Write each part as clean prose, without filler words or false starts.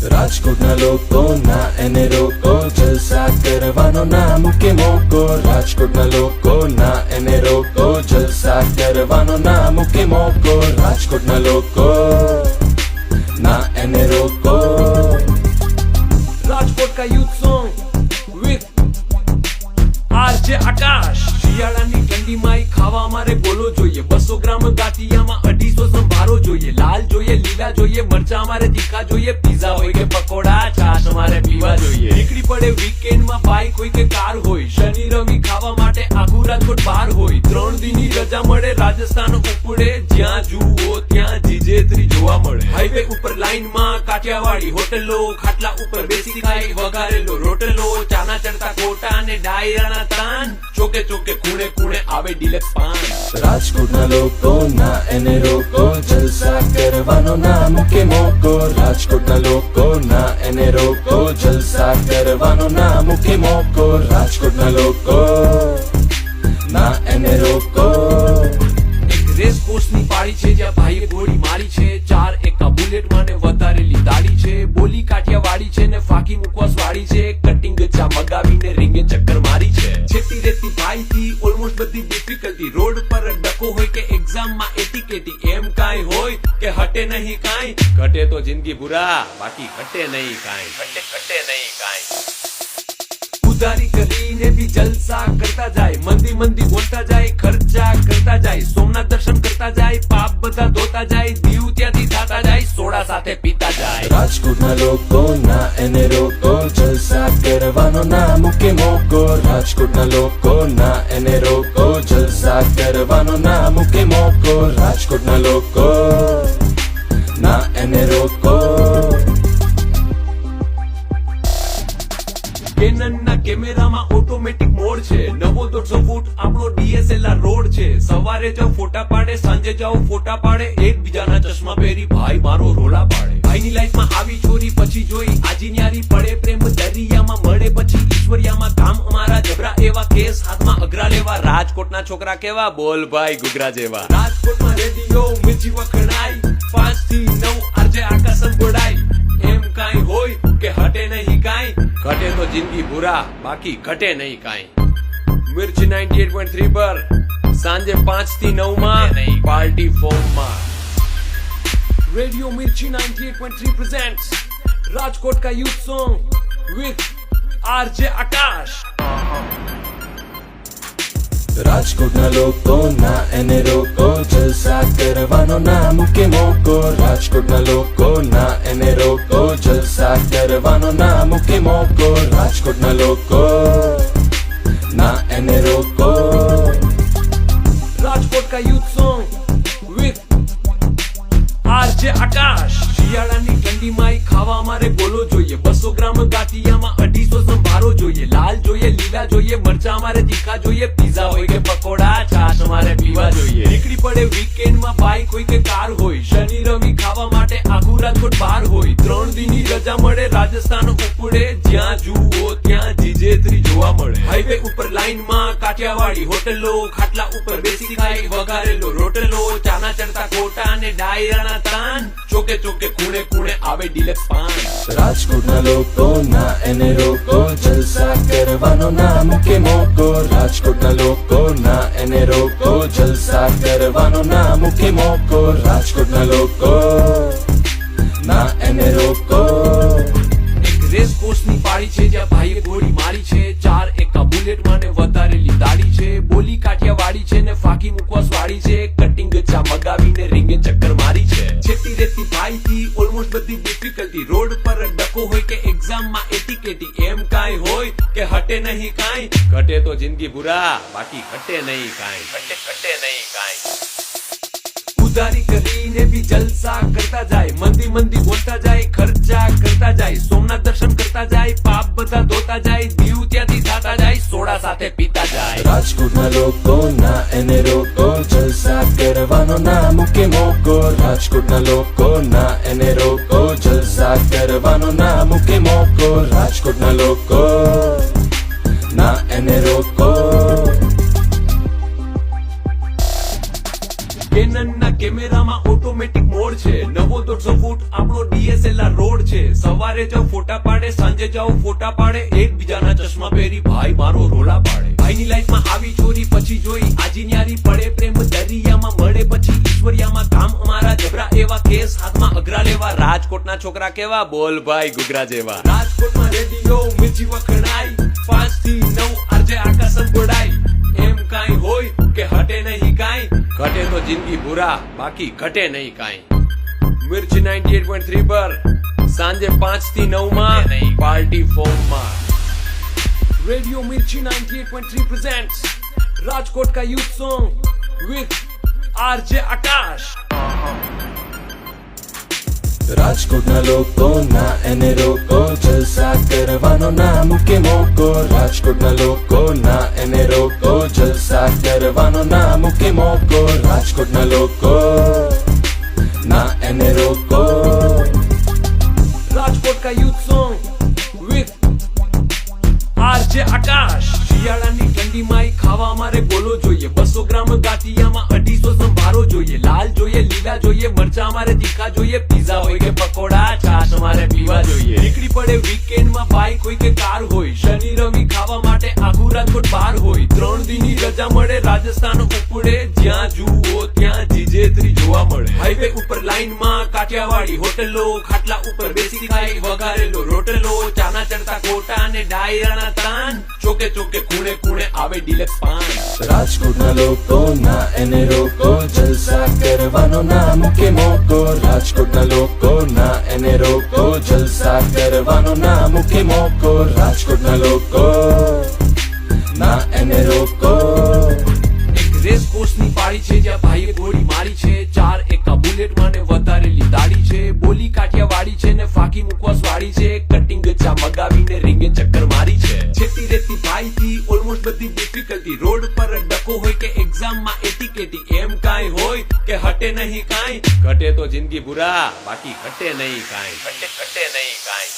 રાજકોટના લોકો ના એને રોકો, જલસા કરવાનો ના મૂકે મોકો. રાજકોટના લોકો ના એને રોકો, જલસા કરવાનો ના મૂકે મોકો. રાજકોટના લોકો ના એને રોકો. રાજકોટ का यूथ सॉन्ग विथ आरजे आकाश. શિયાળાની ઠંડીમાં ખાવા મારે બોલો જોઈએ. 200 ગ્રામ ગાંઠિયામાં 250 સંભારો જોઈએ. લાલ જોઈએ, લીલા જોઈએ, મરચા મારે તીખા જોઈએ. પીઝા હોય કે પકોડા, છાશ મારે પીવા જોઈએ. નીકળી પડે વીકેન્ડમાં બાઈક હોય કે કાર હોય. શનિ રવિ ખાવા માટે આખું રાજકોટ બહાર હોય. 3 દિનની રજા મળે, રાજસ્થાન ઉપડે. જ્યાં જુઓ ત્યાં જીજેત્રી જોવા મળે. હાઈવે ઉપર લાઈનમાં કાઠિયાવાડી હોટલો, ખાટલા ઉપર બેસી ખાય વઘારેલો રોટલો. ચાના ચડતા કોટા અને ડાયરાના તાન, ચોકે ચોકે ખૂણે ખૂણે આવે ડિલક્સ પાન. રાજકોટના લોકો ના એને રોકો, જલસા કરવાનો ના મૂકે મોકો. રાજકોટના લોકો ના એને રોકો, જલસા કરવાનો ના મૂકે મોકો. રાજકોટના લોકો ના એને રોકો. એક રેસ કોર્સની પાડી છે જ્યાં ભાઈએ ગોળી મારી છે. 4 એકા બુલેટ મને વધારેલી દાડી છે. બોલી કાઠિયાવાડી છે ને ફાકી મુકવાસ વાળી છે. કટિંગ ચા મગાવીને રીંગે ચક્કર મારી છે. છેટી રેતી ભાઈ થી ઓલમોસ્ટ બધી ડિફિકલ્ટી. રોડ પર ડકો હોય કે એક્ઝામ માં એટીકેટી. એમ કાંઈ હોય કે હટે નહીં કાંઈ. ઘટે તો જિંદગી બુરા, બાકી ઘટે નહીં કાંઈ. ઘટે નહીં કાંઈ. ઉધારી કરીને બી જલસા કરતા જાય. મંદી મંદી બોલતા જાય, ખર્ચા કરતા જાય. સોમનાથ દર્શન કરતા જાય, પાપ બધા ધોતા જાય. દીવ ત્યાંથી થતા જાય, સોડા સાથે પીતા જાય. રાજકોટના લોકો ના એને રોકો, જલસા કરવાનો ના મૂકે મોકો. રાજકોટના લોકો ના એને રોકો, જલસા કરવાનો ના મૂકે મોકો. રાજકોટના લોકો ના એને રોકો. કેનનના કેમેરામાં ઓટોમેટિક મોડ છે. 950 ફૂટ આપણો DSLR રોડ છે. સવારે જાવ ફોટા પાડે, સાંજે જાવ ફોટા પાડે. એકબીજાના ચશ્મા પહેરી ભાઈ મારો રોલા પાડે. ભાઈની લાઈફમાં આવી ચોરી પછી જોઈ આજી ન્યારી પડે. પ્રેમ દરિયામાં મળે પછી ઈશ્વરિયામાં કામ અમારા જબરા એવા. કેસ હાથમાં અઘરા લેવા. રાજકોટના છોકરા કેવા, બોલ ભાઈ ગુગરા જેવા. રાજકોટમાં રેડિયો મિર્ચી વખણાય. 5 થી 9 આરજે આકાશ સંભળાય. એમ કાંઈ હોય કે હટે નહીં કાંઈ. ઘટે તો જિંદગી બુરા, બાકી ઘટે નહીં કાંઈ. મિર્ચી 98.3 પર સાંજે 5 થી 9 માં પાર્ટી ફોર્મમાં. રેડિયો મિર્ચી 98.3 પ્રેઝેન્ટ્સ રાજકોટ का यूथ सॉन्ग विथ आरजे आकाश. રાજકોટના લોકો ના એને રોકો, જલસા કરવાનો ના મૂકે મોકો. રાજકોટના લોકો ના એને રોકો, જલસા કરવાનો ના મૂકે મોકો. રાજકોટના લોકો ના એને રોકો. રાજકોટ का यूथ सॉन्ग विथ आरजे आकाश. શિયાળાની ઠંડીમાં ખાવા મારે બોલો જોઈએ. 200 ગ્રામ ગાંઠિયામાં 250 સંભારો જોઈએ. લાલ જોઈએ, લીલા જોઈએ, મરચા મારે તીખા જોઈએ. પીઝા હોય કે પકોડા, છાશ મારે પીવા જોઈએ. નીકળી પડે વીકેન્ડમાં બાઈક હોય કે કાર હોય. શનિ રવિ ખાવા માટે આખું રાજકોટ બહાર હોય. 3 દિનની રજા મળે, રાજસ્થાન ઉપડે. જ્યાં જુઓ ત્યાં જીજેત્રી જોવા મળે. હાઈવે ઉપર લાઈનમાં કાઠિયાવાડી હોટલો, ખાટલા ઉપર બેસી ખાય વઘારેલો રોટલો. ચાના ચડતા કોટા અને ડાયરાના તાન, ચોકે ચોકે ખૂણે ખૂણે આવે ડિલક્સ પાન. રાજકોટના લોકો ના એને રોકો, જલસા કરવાનો ના મૂકે મોકો. રાજકોટના લોકો ના એને રોકો, જલસા કરવાનો ના મૂકે મોકો. રાજકોટના લોકો ના એને રોકો. એક રેસ કોર્સની પાડી છે જ્યાં ભાઈએ ગોળી મારી છે. 4 એકા બુલેટ મને વધારેલી દાડી છે. બોલી કાઠિયાવાડી છે ને ફાકી મુકવાસ વાળી છે. કટિંગ ચા મગાવીને રીંગે ચક્કર મારી છે. છેટી રેતી ભાઈ થી ઓલમોસ્ટ બધી ડિફિકલ્ટી. રોડ પર ડકો હોય કે એક્ઝામ માં એટીકેટી. એમ કાંઈ હોય કે હટે નહીં કાંઈ. ઘટે તો જિંદગી બુરા, બાકી ઘટે નહીં કાંઈ. ઘટે નહીં કાંઈ. ઉધારી કરીને બી જલસા કરતા જાય. મંદી મંદી બોલતા જાય, ખર્ચા કરતા જાય. સોમનાથ દર્શન કરતા જાય, પાપ બધા ધોતા જાય. દીવ ત્યાંથી થતા જાય, સોડા સાથે પીતા જાય. રાજકોટના લોકો ના એને રોકો, જલસા કરવાનો ના મૂકે મોકો. રાજકોટના લોકો ના એને રોકો, જલસા કરવાનો ના મૂકે મોકો. રાજકોટના લોકો ના એને રોકો. કેનનના કેમેરામાં ઓટોમેટિક મોડ છે. 950 ફૂટ આપણો DSLR રોડ છે સવારે જાવ ફોટા પાડે સાંજે જાવ ફોટા પાડે એકબીજાના ચશ્મા પહેરી ભાઈ મારો રોલા પાડે ભાઈની લાઈફમાં આવી ચોરી પછી જોઈ આજી ન્યારી પડે પ્રેમ દરિયામાં મળે પછી ઈશ્વરિયામાં કામ અમારા જબરા એવા કેસ હાથમાં અઘરા લેવા રાજકોટના છોકરા કેવા બોલ ભાઈ ગુગરા જેવા રાજકોટમાં રેડિયો મિર્ચી વખણાઈ 5 થી 9 આરજે આકાશ સંભળાય એમ કાઈ હોય કે હટે નહીં કાઈ ઘટે તો જિંદગી બુરા બાકી ઘટે નહીં કાઈ મિર્ચી 98.3 પર સાંજે 5 થી 9 માં પાર્ટી ફોર્મ માં रेडियो मिर्ची 98.3 presents राजकोट का यूथ सॉन्ग with आरजे आकाश રાજકોટના લોકોના એને રોકો જલસા કરવાનો ના મૂકે મોકો રાજકોટના લોકોના એને રોકો જલસા કરવાનો ના મૂકે મોકો રાજકોટના લોકો ના એને રોકો राजकोट का यूथ सॉन्ग with आरजे आकाश શિયાળાની ઠંડીમાં ખાવા મારે બોલો જોઈએ 200 ગ્રામ ગાંઠિયામાં 250 સંભારો જોઈએ લાલ જોઈએ લીલા જોઈએ મરચા મારે તીખા જોઈએ પીઝા હોય કે પકોડા છાશ મારે પીવા જોઈએ નીકળી પડે વીકેન્ડમાં બાઈક હોય કે કાર હોય શનિ રવિ ખાવા માટે આખું રાજકોટ બહાર હોય 3 દિનની રજા મળે રાજસ્થાન ઉપડે જ્યાં જુઓ ત્યાં જીજેત્રી જોવા મળે હાઈવે ઉપર લાઈનમાં કાઠિયાવાડી હોટલો ખાટલા ઉપર બેસી ખાઈ વઘારેલો રોટલો ચાના ચડતા કોટા અને ડાયરાના તાન ચોકે ચોકે ખૂણે ખૂણે આવે ડિલક્સ પાન રાજકોટના લોકોના એને રોકો જલસા કરવાનો ના મૂકે મોકો રાજકોટના લોકોના એને રોકો જલસા કરવાનો ના મૂકે મોકો રાજકોટના લોકો ના એને રોકો એક રેસ કોર્સની પાડી છે જ્યાં ભાઈએ ગોળી મારી છે 4 એકા બુલેટ મને વધારેલી દાડી છે બોલી કાઠિયાવાડી છે ને ફાકી મુકવાસ વાળી છે કટિંગ ચા મગાવીને રીંગે ચક્કર મારી છે છેતી રેતી ભાઈ થી ઓલમોસ્ટ બધી ડિફિકલ્ટી રોડ પર ડકો હોય કે એક્ઝામ માં એટીકેટી એમ કાઈ હોય કે હટે નહીં કાઈ ઘટે તો જિંદગી બુરા બાકી ઘટે નહીં કાઈ ઘટે નહીં કાઈ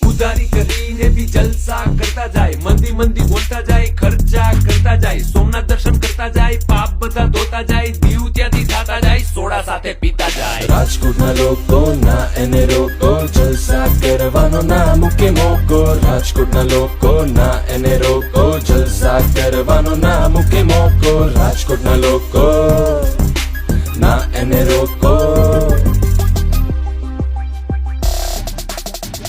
ઉધારી કરીને भी જલસા કરતા જાય મંદી મંદી બોલતા જાય ખર્ચા કરતા જાય સોમનાથ દર્શન કરતા જાય પાપ બધા ધોતા જાય દીવ ત્યાંથી થાતા જાય સોડા સાથે પીતા જાય રાજકોટના લોકોના એને રોકો જલસા કરવાનો ના મૂકે મોકો રાજકોટના લોકોના એને રોકો જલસા કરવાનો ના મૂકે મોકો રાજકોટના લોકો ના એને રોકો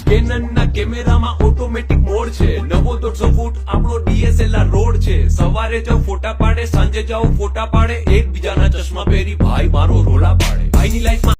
કેનનના કેમેરામાં ઓટોમેટિક મોડ છે 950 ફૂટ આપણો ડીએસએલઆર રોડ છે સવારે જાવ ફોટા પાડે સાંજે જાવ ફોટા પાડે એકબીજાના ચશ્મા પહેરી ભાઈ મારો રોલા પાડે ભાઈની લાઈફમાં